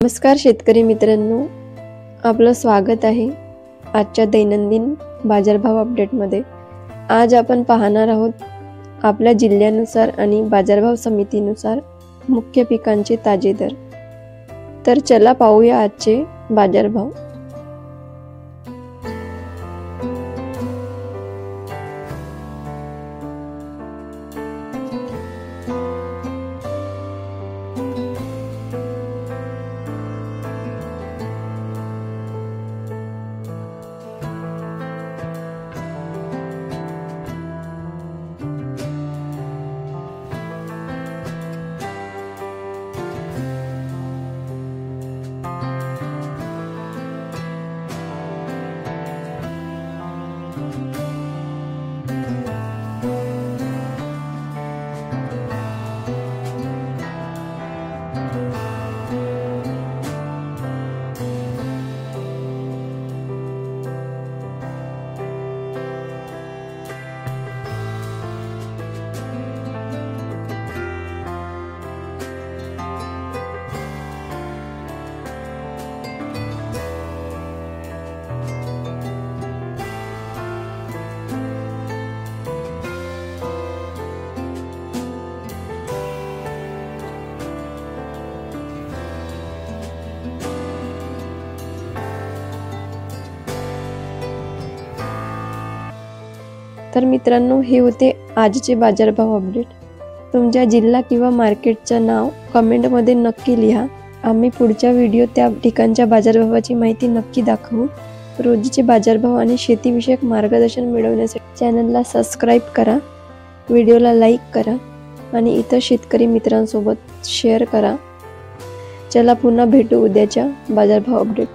नमस्कार शेतकरी मित्रांनो, आपलं स्वागत आहे आजच्या दैनंदिन बाजारभाव अपडेटमध्ये। आज आपण पाहणार आहोत आपल्या जिल्ह्यानुसार आणि बाजारभाव समितीनुसार मुख्य पिकांचे ताजे दर। तर चला पाहूया आजचे बाजारभाव। तर मित्रांनो, हे होते आजचे बाजारभाव अपडेट। तुमच्या जिल्हा किंवा मार्केटचं नाव कमेंटमध्ये नक्की लिहा। आम्ही पुढच्या व्हिडिओ त्या ठिकाणच्या बाजारभावाची माहिती नक्की दाखवू। रोजचे बाजारभाव आणि शेतीविषयक मार्गदर्शन मिळवण्यासाठी चॅनलला सबस्क्राइब करा, व्हिडिओला लाईक करा आणि इतर शेतकरी मित्रांसोबत शेअर करा। चला पुन्हा भेटू उद्याच्या बाजारभाव अपडेट।